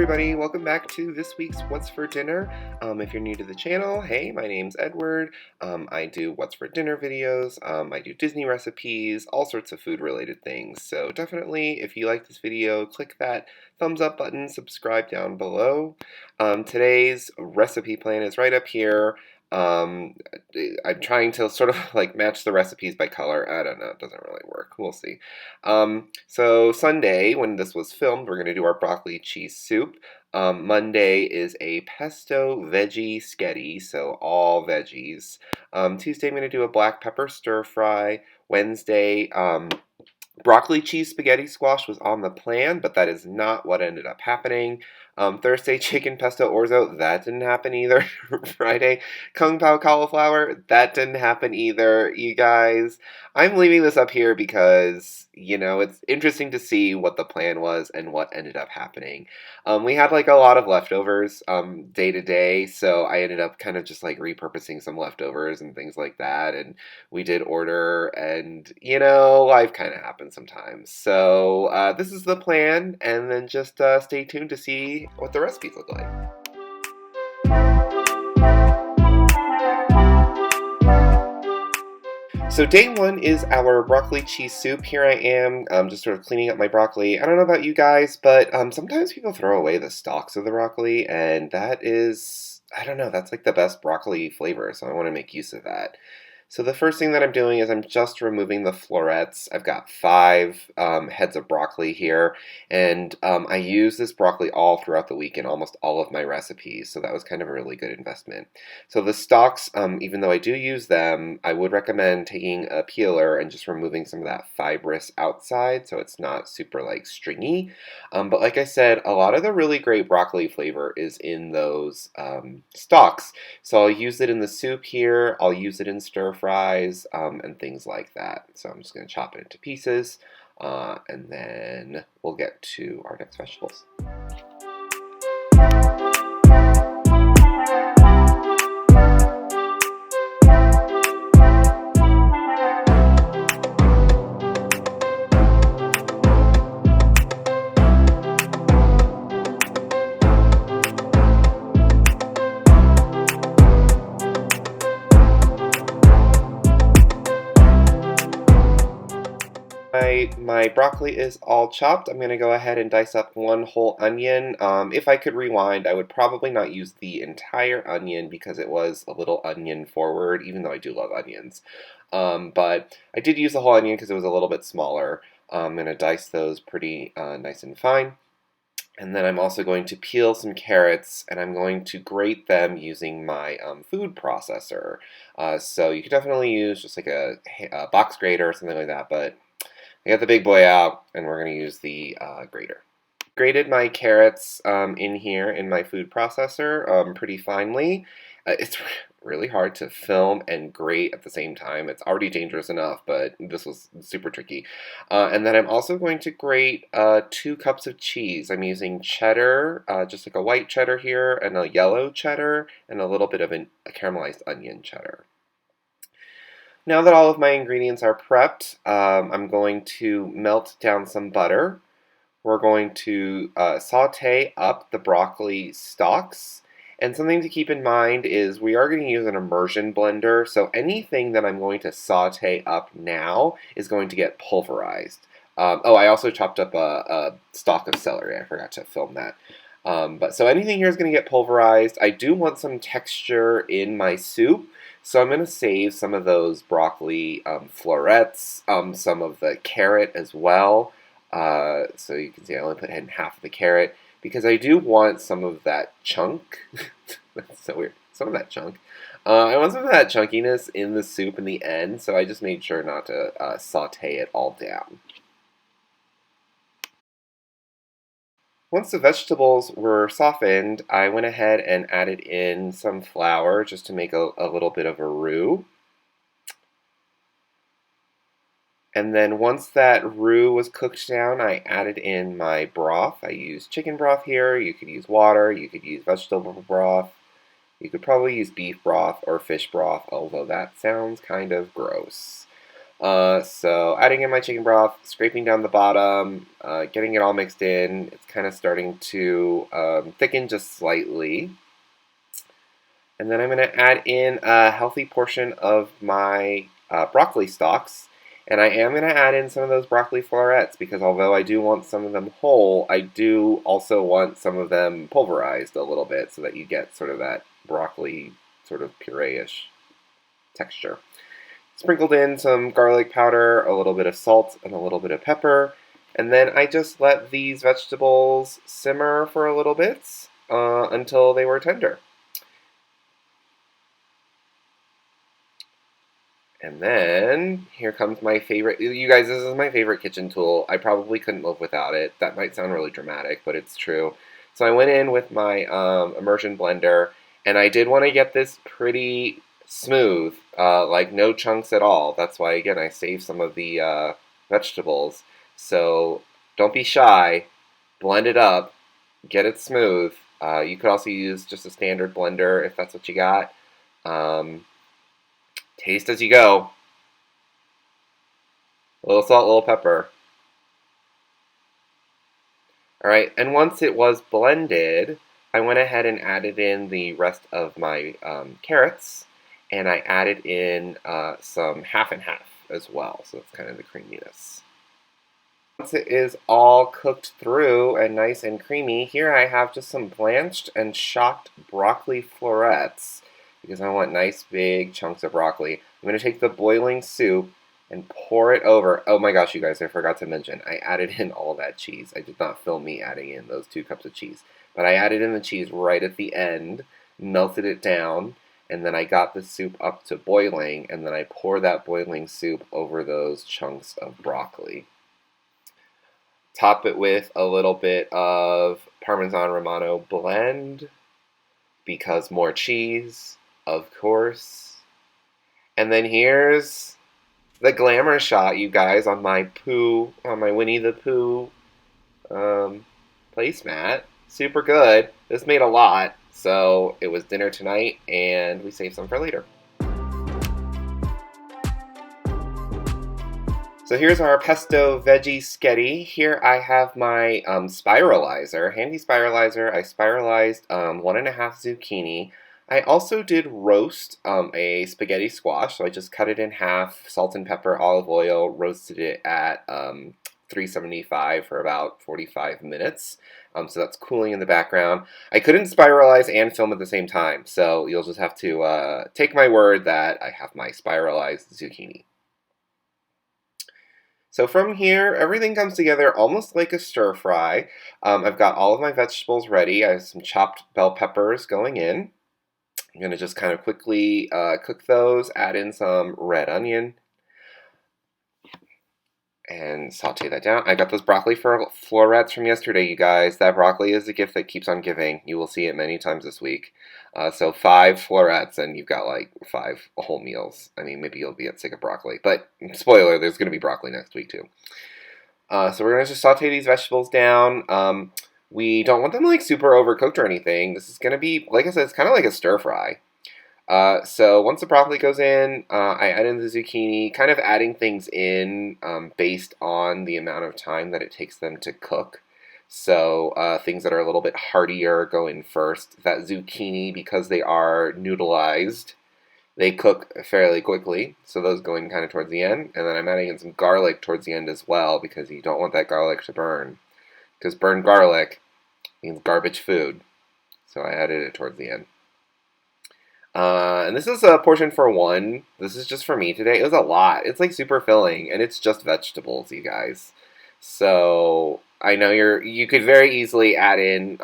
everybody, welcome back to this week's What's for Dinner. If you're new to the channel, hey, my name's Edward. I do What's for Dinner videos, I do Disney recipes, all sorts of food related things. So definitely, if you like this video, click that thumbs up button, subscribe down below. Today's recipe plan is right up here. I'm trying to sort of like match the recipes by color. I don't know, it doesn't really work. We'll see. So Sunday, when this was filmed, we're going to do our broccoli cheese soup. Monday is a pesto veggie sketty, so all veggies. Tuesday, I'm going to do a black pepper stir fry. Wednesday, broccoli cheese spaghetti squash was on the plan, but that is not what ended up happening. Thursday, chicken pesto orzo, that didn't happen either. Friday, kung pao cauliflower, that didn't happen either, you guys. I'm leaving this up here because, you know, it's interesting to see what the plan was and what ended up happening. We had like a lot of leftovers day to day, so I ended up kind of just like repurposing some leftovers and things like that, and we did order, and, you know, life kind of happens sometimes. So this is the plan, and then just stay tuned to see what the recipes look like. So day one is our broccoli cheese soup. Here I am, just sort of cleaning up my broccoli. I don't know about you guys, but sometimes people throw away the stalks of the broccoli, and that is, I don't know, that's like the best broccoli flavor, so I want to make use of that. So the first thing that I'm doing is I'm just removing the florets. I've got 5 heads of broccoli here, and I use this broccoli all throughout the week in almost all of my recipes, so that was kind of a really good investment. So the stalks, even though I do use them, I would recommend taking a peeler and just removing some of that fibrous outside so it's not super like stringy. But like I said, a lot of the really great broccoli flavor is in those stalks. So I'll use it in the soup here, I'll use it in stir fries, and things like that. So I'm just going to chop it into pieces, and then we'll get to our next vegetables. My broccoli is all chopped. I'm going to go ahead and dice up 1 whole onion. If I could rewind, I would probably not use the entire onion because it was a little onion forward, even though I do love onions. But I did use the whole onion because it was a little bit smaller. I'm going to dice those pretty nice and fine. And then I'm also going to peel some carrots, and I'm going to grate them using my food processor. So you could definitely use just like a box grater or something like that, but I got the big boy out, and we're going to use the grater. Grated my carrots in here in my food processor pretty finely. It's really hard to film and grate at the same time. It's already dangerous enough, but this was super tricky. And then I'm also going to grate 2 cups of cheese. I'm using cheddar, just like a white cheddar here, and a yellow cheddar, and a little bit of a caramelized onion cheddar. Now that all of my ingredients are prepped, I'm going to melt down some butter. We're going to saute up the broccoli stalks. And something to keep in mind is we are going to use an immersion blender, so anything that I'm going to saute up now is going to get pulverized. Oh, I also chopped up a stalk of celery. I forgot to film that. So anything here is going to get pulverized. I do want some texture in my soup, so I'm going to save some of those broccoli florets, some of the carrot as well. So you can see I only put in half of the carrot because I do want some of that chunk. That's so weird. Some of that chunk. I want some of that chunkiness in the soup in the end, so I just made sure not to saute it all down. Once the vegetables were softened, I went ahead and added in some flour just to make a little bit of a roux. And then once that roux was cooked down, I added in my broth. I used chicken broth here. You could use water. You could use vegetable broth. You could probably use beef broth or fish broth, although that sounds kind of gross. So adding in my chicken broth, scraping down the bottom, getting it all mixed in. It's kind of starting to thicken just slightly. And then I'm going to add in a healthy portion of my broccoli stalks. And I am going to add in some of those broccoli florets because although I do want some of them whole, I do also want some of them pulverized a little bit so that you get sort of that broccoli sort of puree-ish texture. Sprinkled in some garlic powder, a little bit of salt, and a little bit of pepper. And then I just let these vegetables simmer for a little bit until they were tender. And then, here comes my favorite, you guys, this is my favorite kitchen tool. I probably couldn't live without it. That might sound really dramatic, but it's true. So I went in with my immersion blender, and I did want to get this pretty smooth, like no chunks at all. That's why, again, I saved some of the vegetables. So don't be shy, blend it up, get it smooth. You could also use just a standard blender if that's what you got. Taste as you go. A little salt, a little pepper. Alright, and once it was blended, I went ahead and added in the rest of my carrots, and I added in some half and half as well, so that's kind of the creaminess. Once it is all cooked through and nice and creamy, here I have just some blanched and chopped broccoli florets because I want nice big chunks of broccoli. I'm going to take the boiling soup and pour it over. Oh my gosh, you guys, I forgot to mention, I added in all that cheese. I did not film me adding in those 2 cups of cheese, but I added in the cheese right at the end, melted it down, and then I got the soup up to boiling, and then I pour that boiling soup over those chunks of broccoli. Top it with a little bit of Parmesan Romano blend, because more cheese, of course. And then here's the glamour shot, you guys, on my Winnie the Pooh placemat. Super good. This made a lot, so it was dinner tonight, and we saved some for later. So here's our pesto veggie sketty. Here I have my spiralizer, handy spiralizer. I spiralized 1.5 zucchini. I also did roast a spaghetti squash, so I just cut it in half, salt and pepper, olive oil, roasted it at 375 for about 45 minutes. So that's cooling in the background. I couldn't spiralize and film at the same time, so you'll just have to take my word that I have my spiralized zucchini. So from here, everything comes together almost like a stir fry. I've got all of my vegetables ready. I have some chopped bell peppers going in. I'm going to just kind of quickly cook those, add in some red onion, and saute that down. I got those broccoli florets from yesterday, you guys. That broccoli is a gift that keeps on giving. You will see it many times this week. So 5 florets, and you've got like 5 whole meals. I mean, maybe you'll be sick of broccoli, but spoiler, there's going to be broccoli next week too. So we're going to just saute these vegetables down. We don't want them like super overcooked or anything. This is going to be, like I said, it's kind of like a stir fry. So once the broccoli goes in, I add in the zucchini, kind of adding things in based on the amount of time that it takes them to cook. So things that are a little bit heartier go in first. That zucchini, because they are noodleized, they cook fairly quickly. So those go in kind of towards the end. And then I'm adding in some garlic towards the end as well, because you don't want that garlic to burn. Because burned garlic means garbage food. So I added it towards the end. And this is a portion for 1. This is just for me today. It was a lot. It's like super filling, and it's just vegetables, you guys. So I know you could very easily add in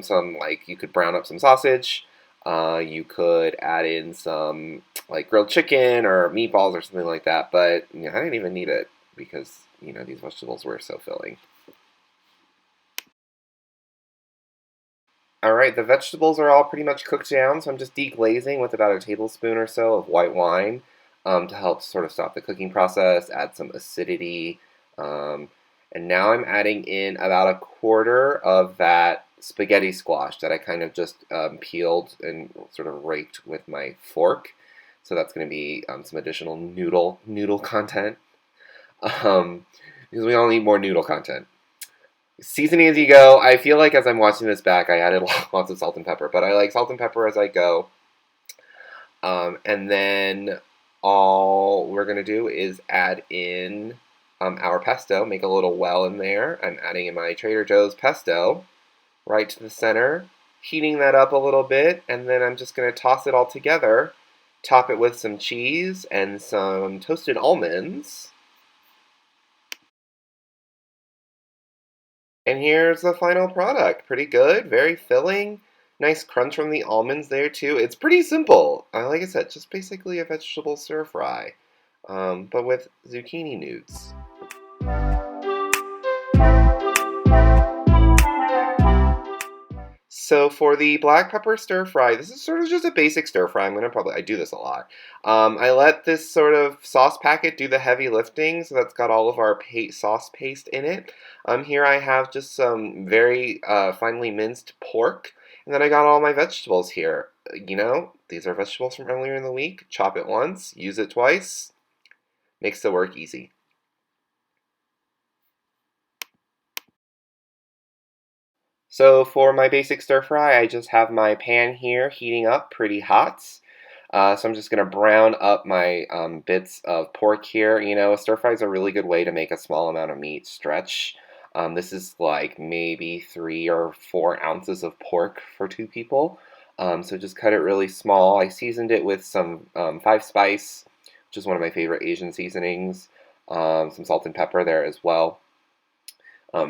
some, like, you could brown up some sausage. You could add in some like grilled chicken or meatballs or something like that. But I didn't even need it because these vegetables were so filling. Alright, the vegetables are all pretty much cooked down, so I'm just deglazing with about a tablespoon or so of white wine to help sort of stop the cooking process, add some acidity. And now I'm adding in about 1/4 of that spaghetti squash that I kind of just peeled and sort of raked with my fork. So that's going to be some additional noodle content. um, because we all need more noodle content. Seasoning as you go. I feel like as I'm watching this back, I added lots of salt and pepper, but I like salt and pepper as I go. And then all we're going to do is add in our pesto, make a little well in there. I'm adding in my Trader Joe's pesto right to the center, heating that up a little bit, and then I'm just going to toss it all together, top it with some cheese and some toasted almonds. And here's the final product. Pretty good, very filling. Nice crunch from the almonds there too. It's pretty simple. Like I said, just basically a vegetable stir fry, but with zucchini nudes. So for the black pepper stir fry, this is sort of just a basic stir fry. I do this a lot. I let this sort of sauce packet do the heavy lifting, so that's got all of our sauce paste in it. Here I have just some very finely minced pork, and then I got all my vegetables here. You know, these are vegetables from earlier in the week. Chop it once, use it twice. Makes the work easy. So for my basic stir fry, I just have my pan here heating up pretty hot. So I'm just going to brown up my bits of pork here. You know, a stir fry is a really good way to make a small amount of meat stretch. This is like maybe 3 or 4 ounces of pork for 2 people. So just cut it really small. I seasoned it with some 5-spice, which is one of my favorite Asian seasonings. Some salt and pepper there as well.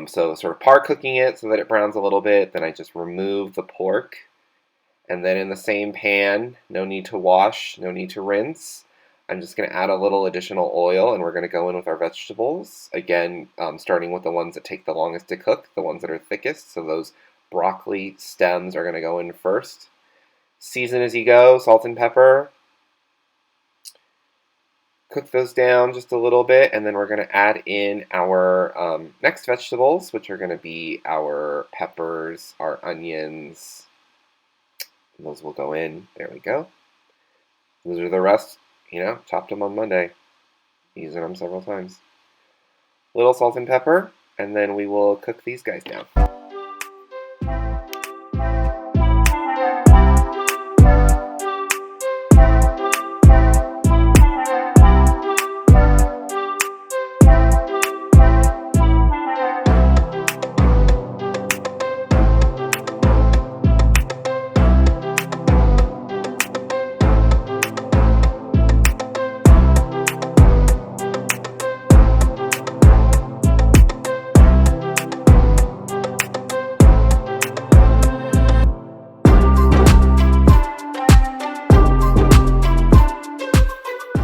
So sort of par cooking it so that it browns a little bit. Then I just remove the pork. And then in the same pan, no need to wash, no need to rinse. I'm just going to add a little additional oil, and we're going to go in with our vegetables. Again, starting with the ones that take the longest to cook, the ones that are thickest. So those broccoli stems are going to go in first. Season as you go, salt and pepper. Cook those down just a little bit, and then we're going to add in our next vegetables, which are going to be our peppers, our onions. Those will go in. There we go. Those are the rest. You know, chopped them on Monday. Using them several times. Little salt and pepper, and then we will cook these guys down.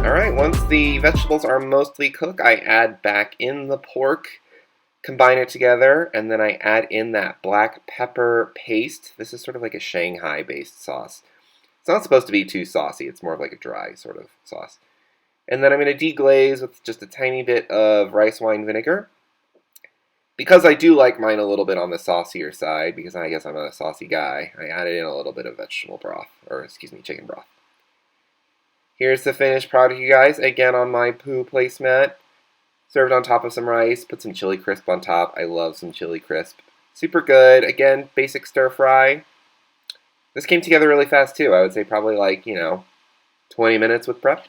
Alright, once the vegetables are mostly cooked, I add back in the pork, combine it together, and then I add in that black pepper paste. This is sort of like a Shanghai-based sauce. It's not supposed to be too saucy, it's more of like a dry sort of sauce. And then I'm going to deglaze with just a tiny bit of rice wine vinegar. Because I do like mine a little bit on the saucier side, because I guess I'm a saucy guy, I added in a little bit of vegetable broth, or excuse me, chicken broth. Here's the finished product, you guys. Again, on my poo placemat. Served on top of some rice. Put some chili crisp on top. I love some chili crisp. Super good. Again, basic stir fry. This came together really fast, too. I would say probably like, 20 minutes with prep.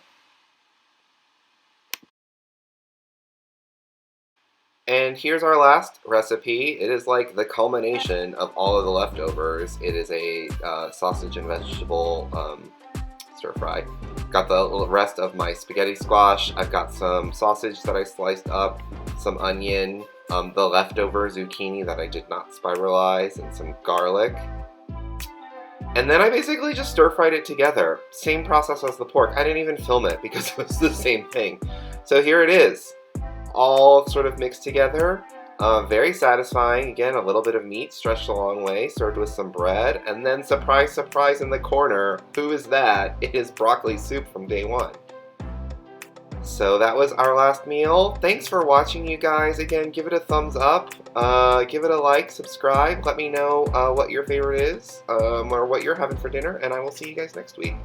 And here's our last recipe. It is like the culmination of all of the leftovers. It is a sausage and vegetable stir fry. Got the rest of my spaghetti squash. I've got some sausage that I sliced up, some onion, the leftover zucchini that I did not spiralize, and some garlic. And then I basically just stir fried it together. Same process as the pork. I didn't even film it because it was the same thing. So here it is, all sort of mixed together. Very satisfying. Again, a little bit of meat stretched a long way, served with some bread, and then surprise, surprise in the corner. Who is that? It is broccoli soup from day one. So that was our last meal. Thanks for watching, you guys. Again, give it a thumbs up, give it a like, subscribe. Let me know what your favorite is, or what you're having for dinner, and I will see you guys next week.